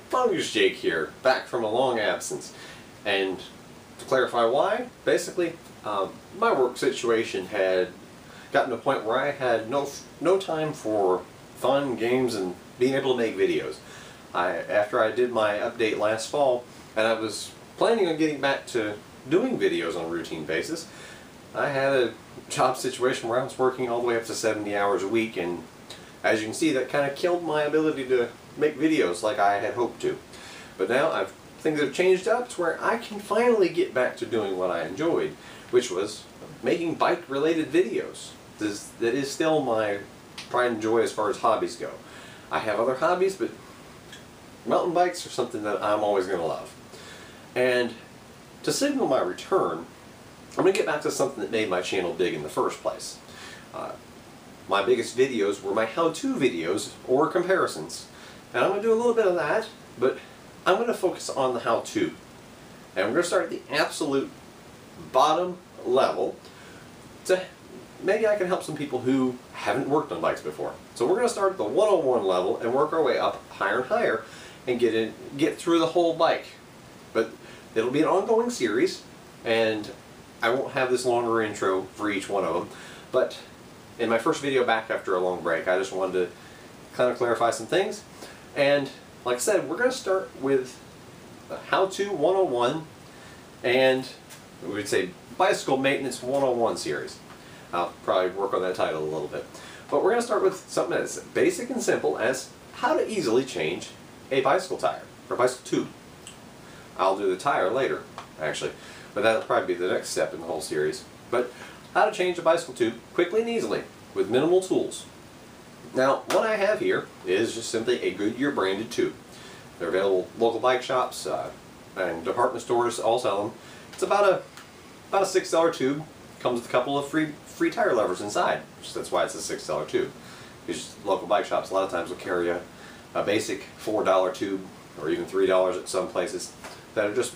Fungus Jake here, back from a long absence. And to clarify why, basically, my work situation had gotten to a point where I had no time for fun, games, and being able to make videos. After I did my update last fall, and I was planning on getting back to doing videos on a routine basis, I had a job situation where I was working all the way up to 70 hours a week, and as you can see, that kind of killed my ability to make videos like I had hoped to. But now things have changed up to where I can finally get back to doing what I enjoyed, which was making bike-related videos. That is still my pride and joy as far as hobbies go. I have other hobbies, but mountain bikes are something that I'm always going to love. And to signal my return, I'm going to get back to something that made my channel big in the first place. My biggest videos were my how-to videos or comparisons. And I'm going to do a little bit of that, but I'm going to focus on the how-to. And we're going to start at the absolute bottom level to maybe I can help some people who haven't worked on bikes before. So we're going to start at the 101 level and work our way up higher and higher and get through the whole bike. But it'll be an ongoing series, and I won't have this longer intro for each one of them. But in my first video back after a long break, I just wanted to kind of clarify some things. And like I said, we're going to start with How-To 101 and we would say Bicycle Maintenance 101 series. I'll probably work on that title a little bit. But we're going to start with something as basic and simple as how to easily change a bicycle tire, or bicycle tube. I'll do the tire later, actually, but that'll probably be the next step in the whole series. But how to change a bicycle tube quickly and easily with minimal tools. Now, what I have here is just simply a Goodyear branded tube. They're available at local bike shops and department stores all sell them. It's about a $6 tube. Comes with a couple of free tire levers inside, that's why it's a $6 tube. Because local bike shops a lot of times will carry a basic $4 tube or even $3 at some places that are just,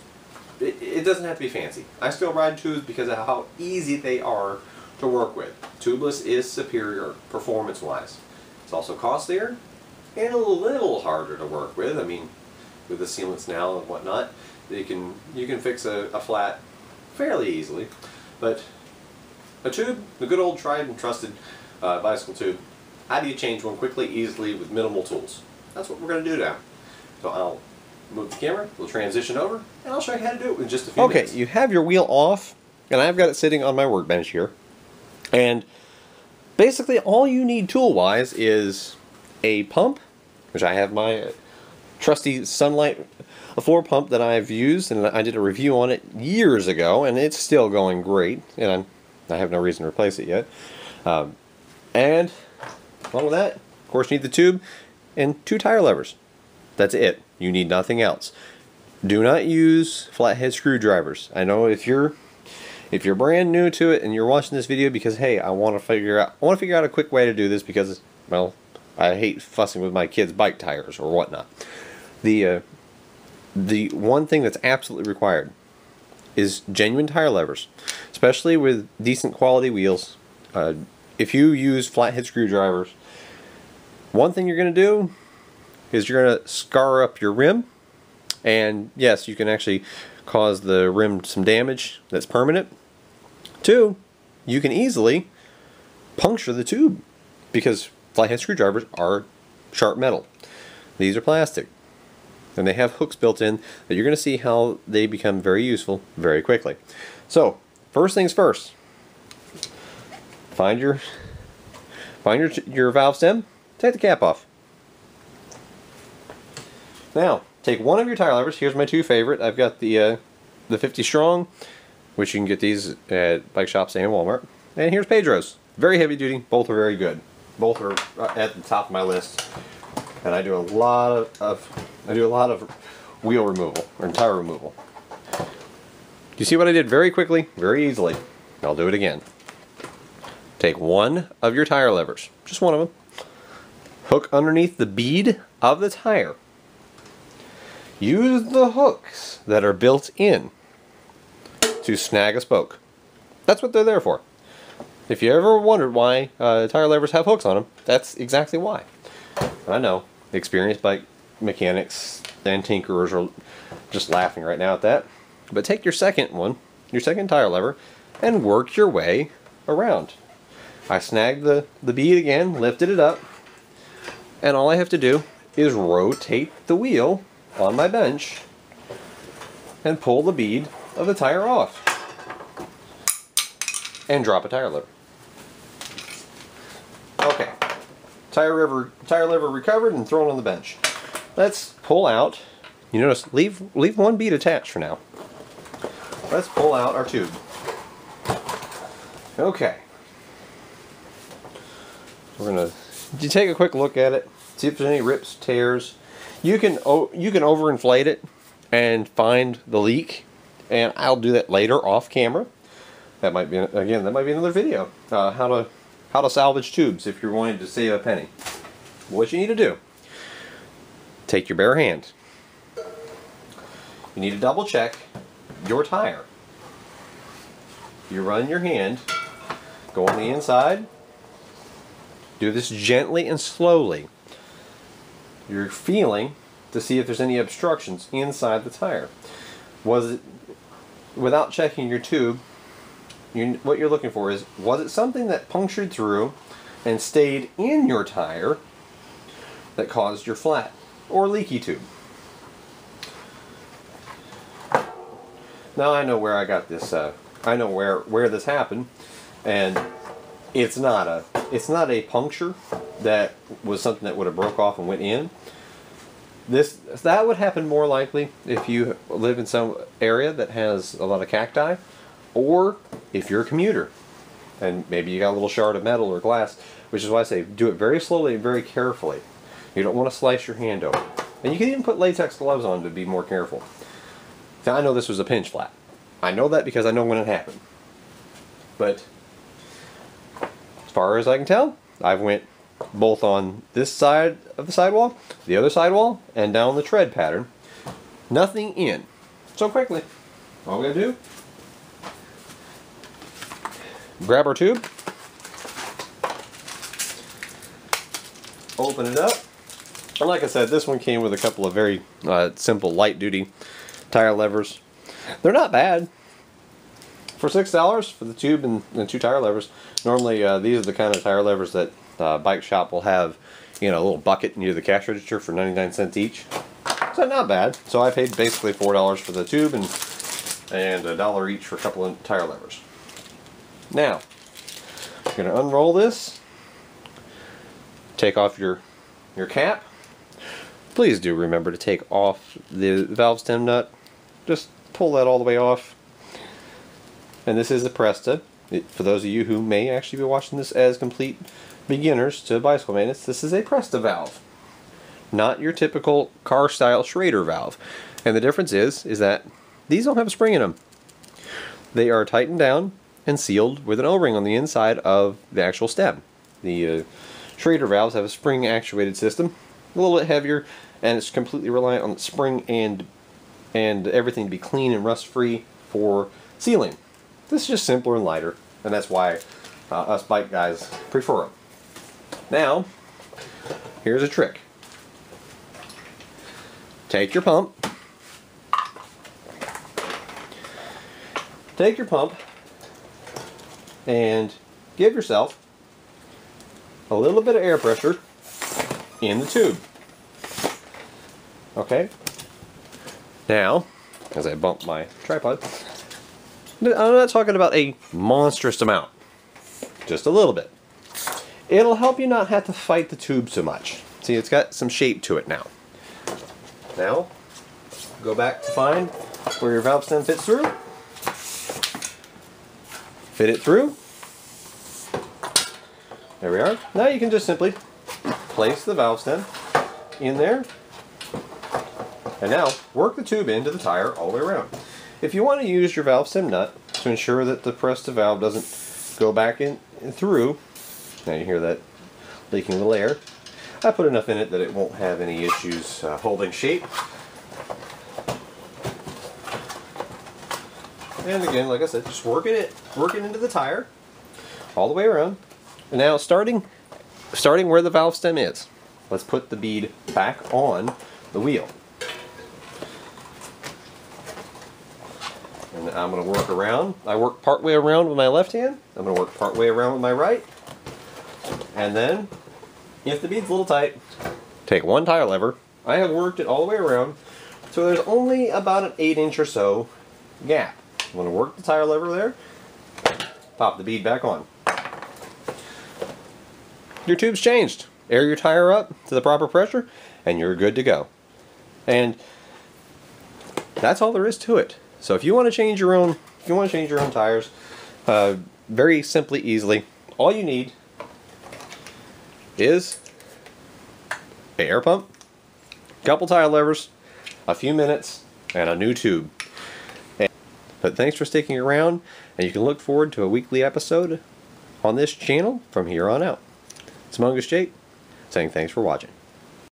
it doesn't have to be fancy. I still ride tubes because of how easy they are to work with. Tubeless is superior performance-wise. It's also costlier and a little harder to work with. I mean, with the sealants now and whatnot, you can fix a flat fairly easily. But a tube, the good old tried and trusted bicycle tube, how do you change one quickly, easily, with minimal tools? That's what we're going to do now. So I'll move the camera, we'll transition over, and I'll show you how to do it in just a few minutes. Okay, you have your wheel off, and I've got it sitting on my workbench here. And basically all you need tool-wise is a pump, which I have my trusty Sunlight floor pump that I've used, and I did a review on it years ago, and it's still going great, and I have no reason to replace it yet. And along with that, of course, you need the tube and 2 tire levers. That's it. You need nothing else. Do not use flathead screwdrivers. I know if you're brand new to it and you're watching this video because, hey, I want to figure out a quick way to do this because, well, I hate fussing with my kids' bike tires or whatnot. The one thing that's absolutely required is genuine tire levers, especially with decent quality wheels. If you use flathead screwdrivers, one thing you're going to do is you're going to scar up your rim, and yes, you can actually cause the rim some damage that's permanent. 2, you can easily puncture the tube because flathead screwdrivers are sharp metal. These are plastic. And they have hooks built in that you're going to see how they become very useful very quickly. So, first things first. Find your valve stem, take the cap off. Now, take one of your tire levers. Here's my 2 favorite. I've got the 50 Strong, which you can get these at bike shops and Walmart. And here's Pedro's. Very heavy duty, both are very good. Both are at the top of my list. And I do a lot of wheel removal or tire removal. You see what I did very quickly, very easily. I'll do it again. Take one of your tire levers, just one of them. Hook underneath the bead of the tire. Use the hooks that are built in to snag a spoke. That's what they're there for. If you ever wondered why tire levers have hooks on them, that's exactly why. I know, experienced bike mechanics and tinkerers are just laughing right now at that. But take your second one, your second tire lever, and work your way around. I snagged the bead again, lifted it up, and all I have to do is rotate the wheel on my bench and pull the bead of the tire off and drop a tire lever. Okay, tire lever recovered and thrown on the bench. Let's pull out. You notice, leave one bead attached for now. Let's pull out our tube. Okay. We're gonna take a quick look at it, see if there's any rips, tears. You can overinflate it and find the leak, and I'll do that later off camera. That might be another video. How to salvage tubes if you're wanting to save a penny. What you need to do: take your bare hand. You need to double check your tire. You run your hand, go on the inside. Do this gently and slowly. You're feeling to see if there's any obstructions inside the tire. Was it, without checking your tube, what you're looking for is, was it something that punctured through and stayed in your tire that caused your flat or leaky tube? Now I know where I got this. I know where this happened, and it's not a puncture that was something that would have broke off and went in. That would happen more likely if you live in some area that has a lot of cacti, or if you're a commuter and maybe you got a little shard of metal or glass, which is why I say do it very slowly and very carefully. You don't want to slice your hand open. And you can even put latex gloves on to be more careful. Now, I know this was a pinch flat. I know that because I know when it happened. But as far as I can tell, I've went both on this side of the sidewall, the other sidewall, and down the tread pattern. Nothing in. So quickly, all we gotta do, grab our tube, open it up, and like I said, this one came with a couple of very simple light duty tire levers. They're not bad. For $6 for the tube and 2 tire levers. Normally these are the kind of tire levers that bike shop will have, you know, a little bucket near the cash register for 99 cents each. So not bad. So I paid basically $4 for the tube and $1 each for a couple of tire levers. Now, I'm going to unroll this, take off your cap. Please do remember to take off the valve stem nut. Just pull that all the way off. And this is a Presta. For those of you who may actually be watching this as complete beginners to bicycle maintenance, this is a Presta valve, not your typical car style Schrader valve. And the difference is that these don't have a spring in them. They are tightened down and sealed with an O-ring on the inside of the actual stem. The Schrader valves have a spring actuated system, a little bit heavier, and it's completely reliant on the spring and everything to be clean and rust free for sealing. This is just simpler and lighter, and that's why us bike guys prefer them. Now, here's a trick. Take your pump. Take your pump and give yourself a little bit of air pressure in the tube. Okay? Now, as I bump my tripod, I'm not talking about a monstrous amount. Just a little bit. It'll help you not have to fight the tube so much. See, it's got some shape to it now. Now, go back to find where your valve stem fits through. Fit it through. There we are. Now you can just simply place the valve stem in there. And now, work the tube into the tire all the way around. If you want to use your valve stem nut to ensure that the Presta valve doesn't go back in through, now you hear that leaking a little air, I put enough in it that it won't have any issues holding shape. And again, like I said, just working it into the tire all the way around. And now starting where the valve stem is, let's put the bead back on the wheel. And I'm going to work around. I work part way around with my left hand. I'm going to work part way around with my right. And then, if the bead's a little tight, take one tire lever. I have worked it all the way around, so there's only about an 1/8 or so gap. I'm going to work the tire lever there, pop the bead back on. Your tube's changed. Air your tire up to the proper pressure, and you're good to go. And that's all there is to it. So if you want to change your own, tires, very simply, easily, all you need is an air pump, a couple tire levers, a few minutes, and a new tube. But thanks for sticking around, and you can look forward to a weekly episode on this channel from here on out. It's Mungus Jake saying thanks for watching.